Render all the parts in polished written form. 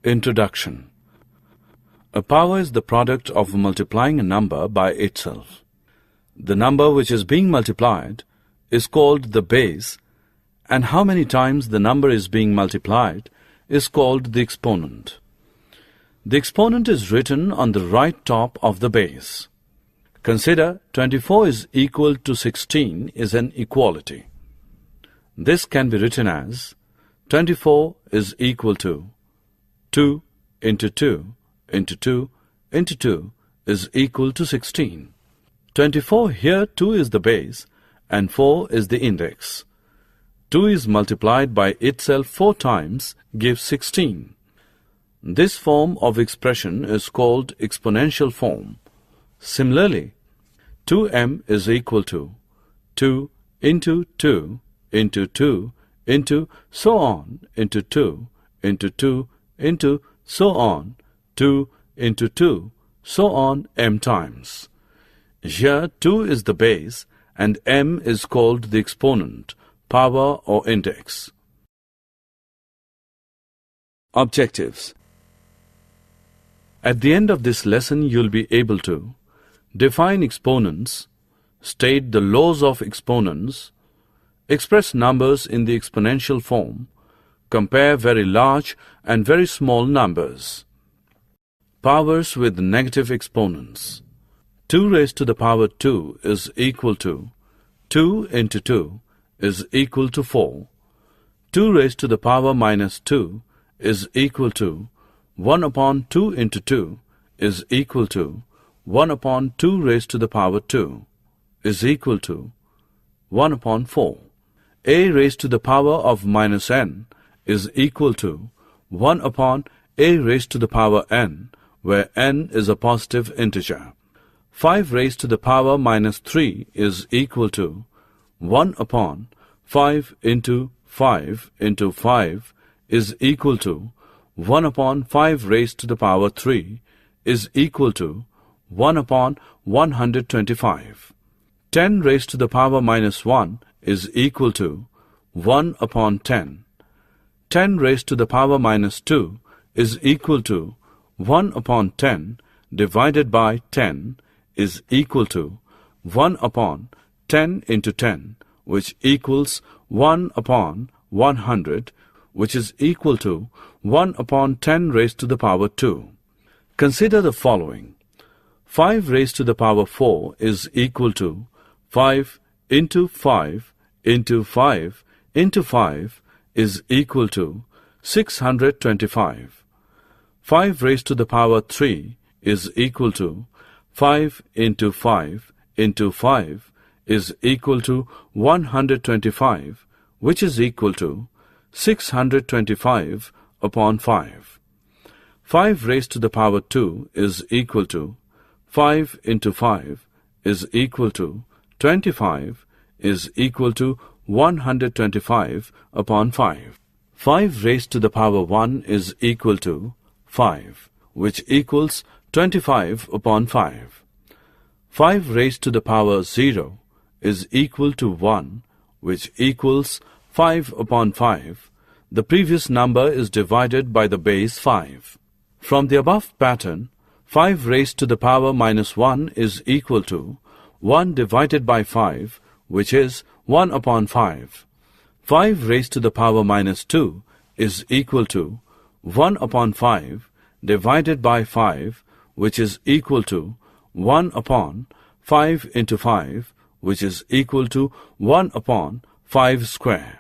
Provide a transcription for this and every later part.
Introduction. A power is the product of multiplying a number by itself. The number which is being multiplied is called the base, and how many times the number is being multiplied is called the exponent. The exponent is written on the right top of the base. Consider 24 is equal to 16 is an equality. This can be written as 24 is equal to 2 into 2 into 2 into 2 is equal to 16. 24 here 2 is the base and 4 is the index. 2 is multiplied by itself 4 times gives 16. This form of expression is called exponential form. Similarly, 2m is equal to 2 into 2 into 2 into so on into 2 into 2 into so on 2 into 2 so on m times. Here 2 is the base and m is called the exponent, power or index. Objectives. At the end of this lesson you'll be able to define exponents, state the laws of exponents, express numbers in the exponential form, compare very large and very small numbers. Powers with negative exponents. 2 raised to the power 2 is equal to 2 into 2 is equal to 4. 2 raised to the power minus 2 is equal to 1 upon 2 into 2 is equal to 1 upon 2 raised to the power 2 is equal to 1 upon 4. A raised to the power of minus n is equal to 1 upon a raised to the power n, where n is a positive integer. 5 raised to the power minus 3 is equal to 1 upon 5 into 5 into 5 is equal to 1 upon 5 raised to the power 3 is equal to 1 upon 125. 10 raised to the power minus 1 is equal to 1 upon 10. 10 raised to the power minus 2 is equal to 1 upon 10 divided by 10 is equal to 1 upon 10 into 10, which equals 1 upon 100, which is equal to 1 upon 10 raised to the power 2. Consider the following. 5 raised to the power 4 is equal to 5 into 5 into 5 into 5 is equal to 625. 5 raised to the power 3 is equal to 5 into 5 into 5 is equal to 125, which is equal to 625 upon 5. 5 raised to the power 2 is equal to 5 into 5 is equal to 25 is equal to 125 upon 5. 5 raised to the power 1 is equal to 5, which equals 25 upon 5. 5 raised to the power 0 is equal to 1, which equals 5 upon 5. The previous number is divided by the base 5. From the above pattern, 5 raised to the power minus 1 is equal to 1 divided by 5, which is 1 upon 5. 5 raised to the power minus 2 is equal to 1 upon 5 divided by 5, which is equal to 1 upon 5 into 5, which is equal to 1 upon 5 square.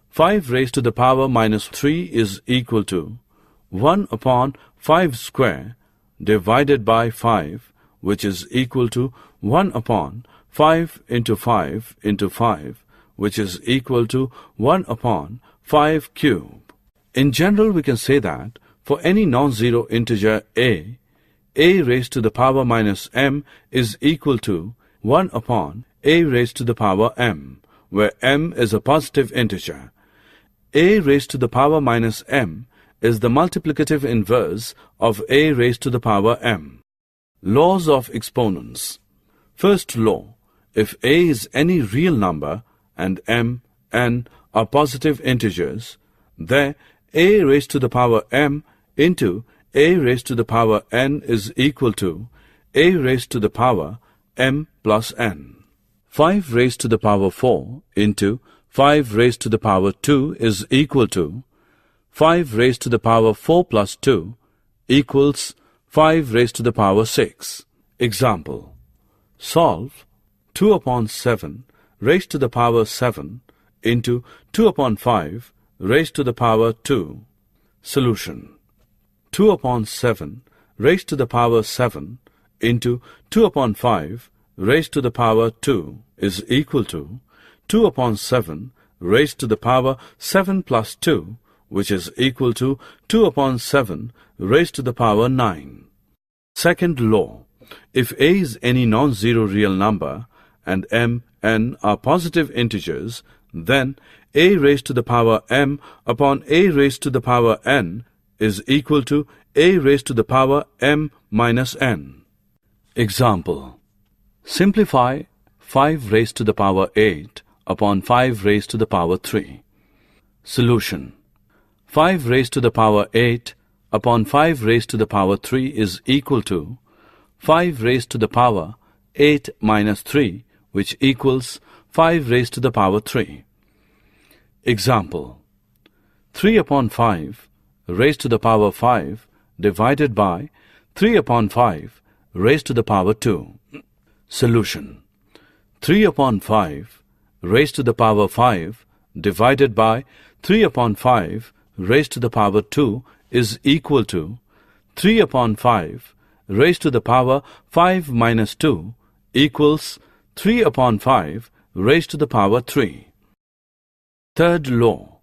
5 raised to the power minus 3 is equal to 1 upon 5 square divided by 5, which is equal to 1 upon 5 into 5 into 5, which is equal to 1 upon 5 cube. In general, we can say that for any non-zero integer a raised to the power minus m is equal to 1 upon a raised to the power m, where m is a positive integer. A raised to the power minus m is the multiplicative inverse of a raised to the power m. Laws of exponents. First law, if a is any real number and m, n are positive integers, then a raised to the power m into a raised to the power n is equal to a raised to the power m plus n. 5 raised to the power 4 into 5 raised to the power 2 is equal to 5 raised to the power 4 plus 2 equals 5 raised to the power 6. Example. Solve 2 upon 7 raised to the power 7 into 2 upon 5 raised to the power 2. Solution. 2 upon 7 raised to the power 7 into 2 upon 5 raised to the power 2 is equal to 2 upon 7 raised to the power 7 plus 2, which is equal to 2 upon 7 raised to the power 9. Second law. If a is any non-zero real number and m, n are positive integers, then a raised to the power m upon a raised to the power n is equal to a raised to the power m minus n. Example. Simplify 5 raised to the power 8 upon 5 raised to the power 3. Solution. 5 raised to the power 8 upon 5 raised to the power 3 is equal to 5 raised to the power 8 minus 3, which equals 5 raised to the power 3. Example. 3 upon 5 raised to the power 5 divided by 3 upon 5 raised to the power 2. Solution. 3 upon 5 raised to the power 5 divided by 3 upon 5 raised to the power 2 is equal to 3 upon 5 raised to the power 5 minus 2 equals 3 upon 5 raised to the power 3. Third law.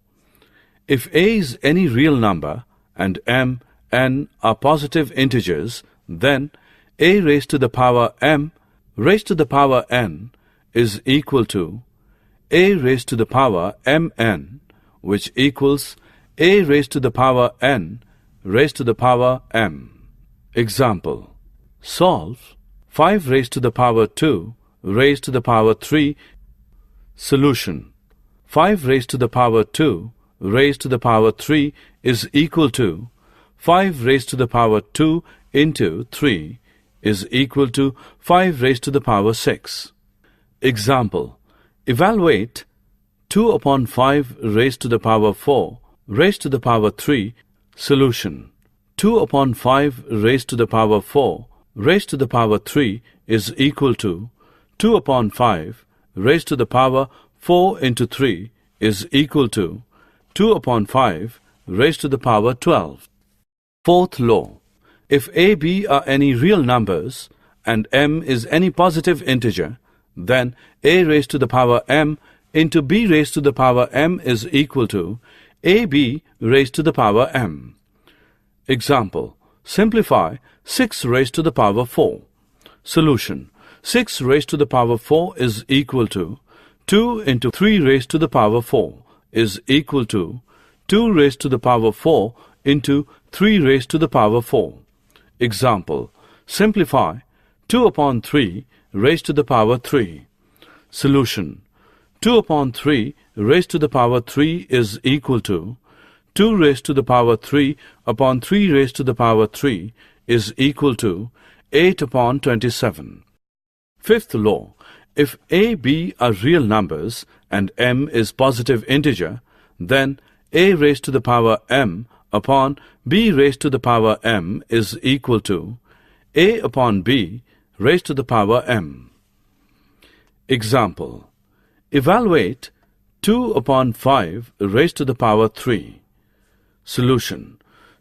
If a is any real number and m, n are positive integers, then a raised to the power m raised to the power n is equal to a raised to the power mn, which equals a raised to the power n raised to the power m. Example. Solve 5 raised to the power 2 raised to the power 3. Solution. 5 raised to the power 2 raised to the power 3 is equal to 5 raised to the power 2 into 3 is equal to 5 raised to the power 6. Example. Evaluate 2 upon 5 raised to the power 4 raised to the power 3. Solution. 2 upon 5 raised to the power 4 raised to the power 3 is equal to 2 upon 5 raised to the power 4 into 3 is equal to 2 upon 5 raised to the power 12. Fourth law. If a, b are any real numbers and m is any positive integer, then a raised to the power m into b raised to the power m is equal to ab raised to the power m. Example. Simplify 6 raised to the power 4. Solution. 6 raised to the power 4 is equal to 2 into 3 raised to the power 4 is equal to 2 raised to the power 4 into 3 raised to the power 4. Example. Simplify 2 upon 3 raised to the power 3. Solution. 2 upon 3 raised to the power 3 is equal to 2 raised to the power 3 upon 3 raised to the power 3 is equal to 8 upon 27. Fifth law. If a, b are real numbers and m is positive integer, then a raised to the power m upon b raised to the power m is equal to a upon b raised to the power m. Example. Evaluate 2 upon 5 raised to the power 3. Solution.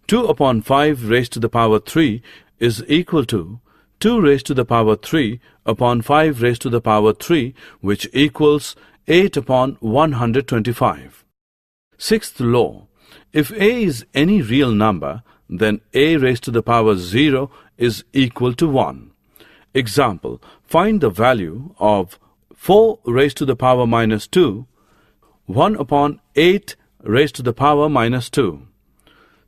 2 upon 5 raised to the power 3 is equal to 2 raised to the power 3 upon 5 raised to the power 3, which equals 8 upon 125. Sixth law. If a is any real number, then a raised to the power 0 is equal to 1. Example. Find the value of 4 raised to the power minus 2, 1 upon 8 raised to the power minus 2.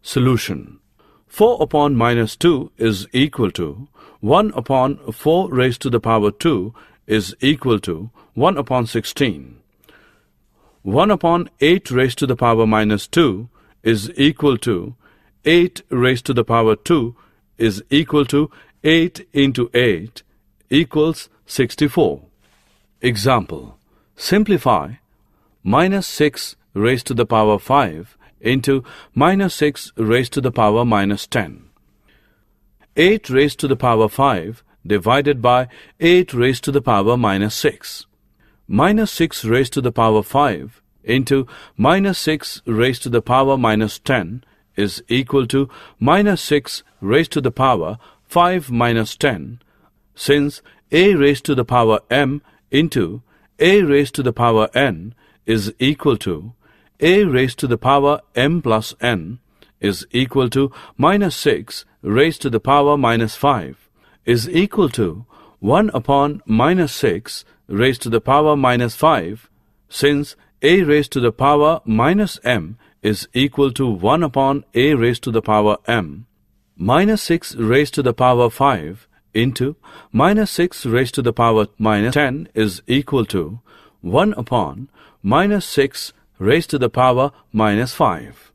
Solution. 4 upon minus 2 is equal to 1 upon 4 raised to the power 2 is equal to 1 upon 16. 1 upon 8 raised to the power minus 2 is equal to 8 raised to the power 2 is equal to 8 into 8 equals 64. Example. Simplify minus 6 raised to the power 5 into minus 6 raised to the power minus 10. 8 raised to the power 5 divided by 8 raised to the power minus 6. Minus 6 raised to the power 5 into minus 6 raised to the power minus 10 is equal to minus 6 raised to the power 5 minus 10, since a raised to the power m into a raised to the power n is equal to a raised to the power m plus n is equal to minus 6 raised to the power minus 5 is equal to 1 upon minus 6 raised to the power minus 5, since a raised to the power minus m is equal to 1 upon a raised to the power m. Minus 6 raised to the power 5 into minus 6 raised to the power minus 10 is equal to 1 upon minus 6 raised to the power minus 5.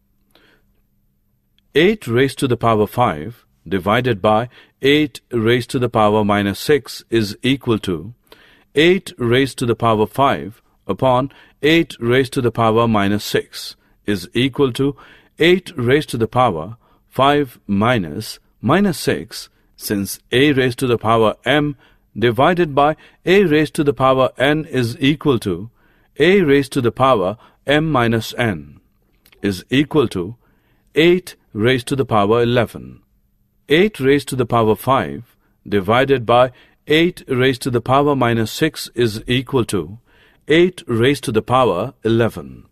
8 raised to the power 5 divided by 8 raised to the power minus 6 is equal to 8 raised to the power 5 upon 8 raised to the power minus 6 is equal to 8 raised to the power 5 minus 6, since a raised to the power m divided by a raised to the power n is equal to a raised to the power m minus n is equal to 8 raised to the power 11. 8 raised to the power 5 divided by 8 raised to the power minus 6 is equal to 8 raised to the power 11.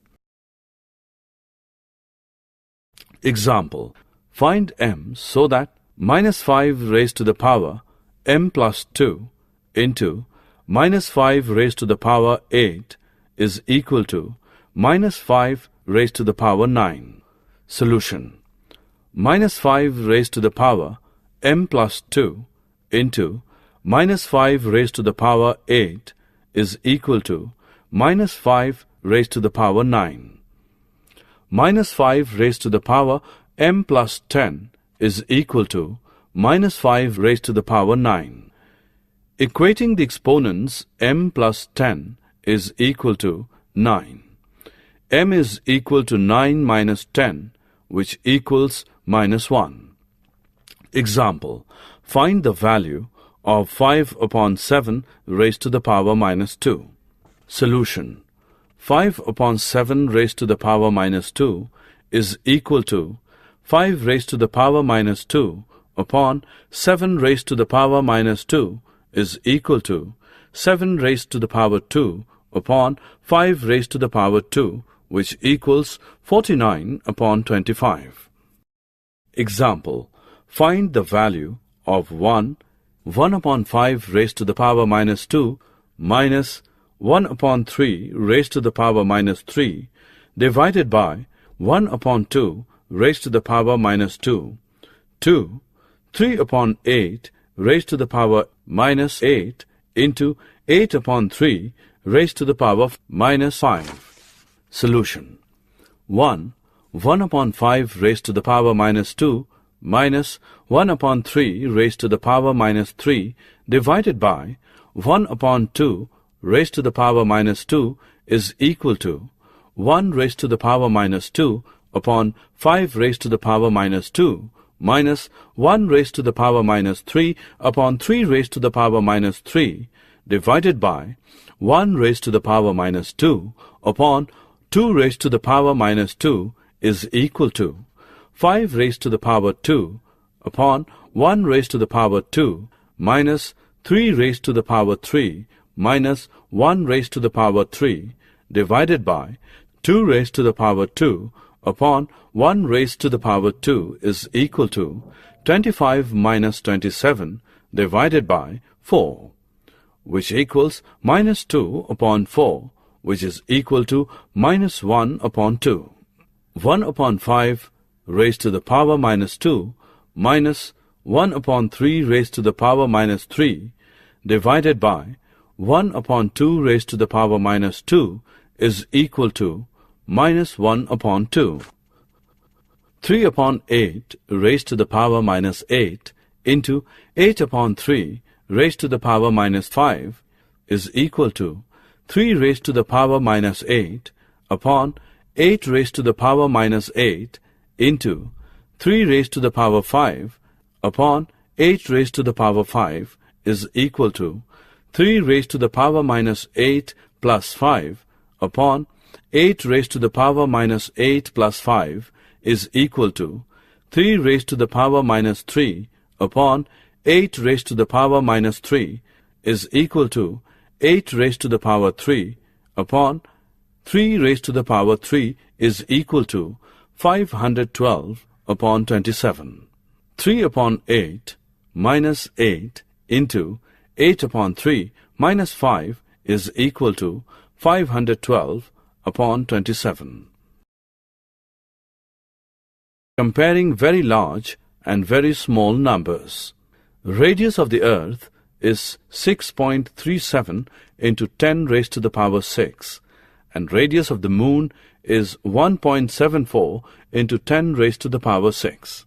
Example. Find m so that minus 5 raised to the power m plus 2 into minus 5 raised to the power 8 is equal to minus 5 raised to the power 9. Solution. Minus 5 raised to the power m plus 2 into minus 5 raised to the power 8 is equal to minus 5 raised to the power 9. Minus 5 raised to the power m plus 10 is equal to minus 5 raised to the power 9. Equating the exponents m plus 10 is equal to 9. M is equal to 9 minus 10, which equals minus 1. Example. Find the value of 5 upon 7 raised to the power minus 2. Solution. 5 upon 7 raised to the power minus 2 is equal to 5 raised to the power minus 2 upon 7 raised to the power minus 2 is equal to 7 raised to the power 2 upon 5 raised to the power 2, which equals 49 upon 25. Example. Find the value of 1 upon 5 raised to the power minus 2 minus 1 upon 3 raised to the power minus 3 divided by 1 upon 2 raised to the power minus 2. 2. 3 upon 8 raised to the power minus 8 into 8 upon 3 raised to the power minus 5. Solution. 1 upon 5 raised to the power minus 2 minus 1 upon 3 raised to the power minus 3 divided by 1 upon 2 raised to the power minus 2 is equal to 1 raised to the power minus 2 upon 5 raised to the power minus 2 minus 1 raised to the power minus 3 upon 3 raised to the power minus 3 divided by 1 raised to the power minus 2 upon 2 raised to the power minus 2 is equal to 5 raised to the power 2 upon 1 raised to the power 2 minus 3 raised to the power 3 minus 1 raised to the power 3 divided by 2 raised to the power 2 upon 1 raised to the power 2 is equal to 25 minus 27 divided by 4, which equals minus 2 upon 4, which is equal to minus 1 upon 2. 1 upon 5 raised to the power minus 2 minus 1 upon 3 raised to the power minus 3 divided by 1 upon 2 raised to the power minus 2 is equal to minus 1 upon 2. 3 upon 8 raised to the power minus 8 into 8 upon 3 raised to the power minus 5 is equal to 3 raised to the power minus 8 upon 8 raised to the power minus 8 into 3 raised to the power 5 upon 8 raised to the power 5 is equal to 3 raised to the power minus 8 plus 5 upon 8 raised to the power minus 8 plus 5 is equal to 3 raised to the power minus 3 upon 8 raised to the power minus 3 is equal to 8 raised to the power 3 upon 3 raised to the power 3 is equal to 512 upon 27. 3 upon 8 minus 8 into 8 upon 3 minus 5 is equal to 512 upon 27. Comparing very large and very small numbers. Radius of the earth is 6.37 into 10 raised to the power 6, and radius of the moon is 1.74 into 10 raised to the power 6.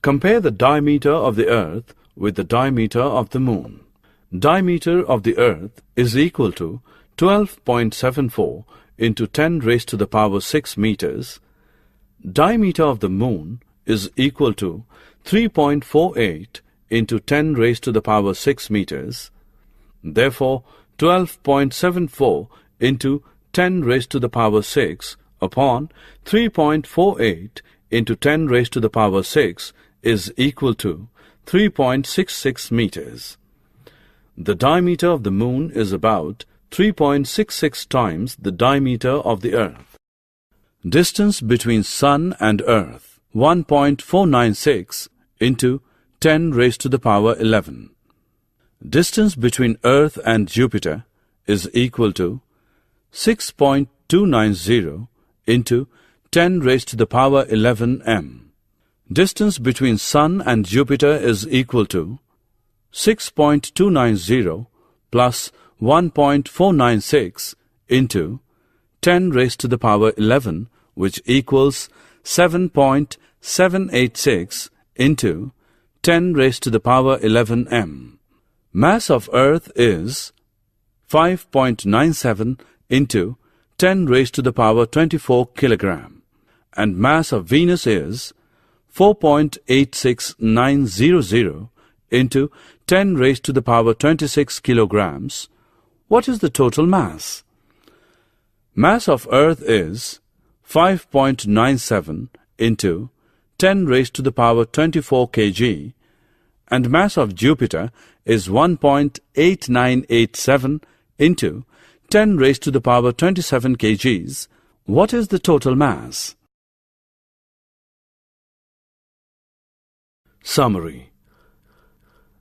Compare the diameter of the earth with the diameter of the moon. Diameter of the earth is equal to 12.74 into 10 raised to the power 6 meters. Diameter of the moon is equal to 3.48 into 10 raised to the power 6 meters. Therefore, 12.74 into 10 raised to the power 6 upon 3.48 into 10 raised to the power 6 is equal to 3.66 meters. The diameter of the moon is about 3.66 times the diameter of the earth. Distance between Sun and Earth, 1.496 into 10 raised to the power 11. Distance between Earth and Jupiter is equal to 6.290 into 10 raised to the power 11 m. Distance between Sun and Jupiter is equal to 6.290 plus 1.496 into 10 raised to the power 11, which equals 7.786 into 10 raised to the power 11 m. Mass of Earth is 5.97 into 10 raised to the power 24 kilogram, and mass of Venus is 4.86900 into 10 raised to the power 26 kilograms. What is the total mass? Mass of Earth is 5.97 into 10 raised to the power 24 kg, and mass of Jupiter is 1.8987 into 10 raised to the power 27 kgs. What is the total mass? Summary.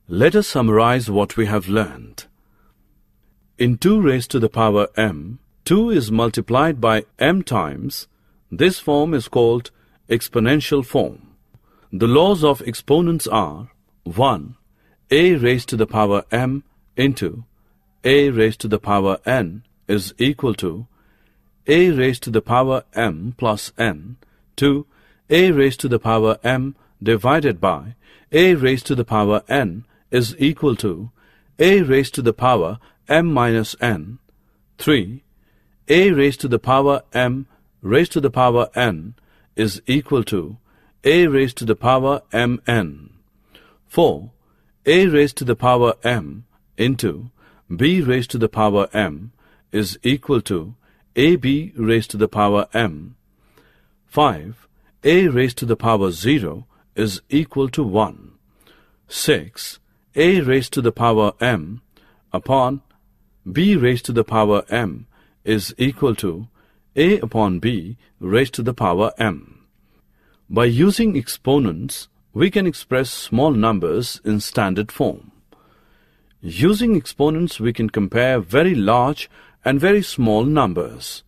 Let us summarize what we have learned. In 2 raised to the power m, 2 is multiplied by m times. This form is called exponential form. The laws of exponents are 1. A raised to the power m into a raised to the power n is equal to a raised to the power m plus n. 2. A raised to the power m divided by a raised to the power n is equal to a raised to the power m minus n. 3. A raised to the power m raised to the power n is equal to a raised to the power mn. 4. A raised to the power m into b raised to the power m is equal to ab raised to the power m. 5. A raised to the power 0 is equal to 1. 6. A raised to the power m upon b raised to the power m is equal to a upon b raised to the power m. By using exponents, we can express small numbers in standard form. Using exponents, we can compare very large and very small numbers.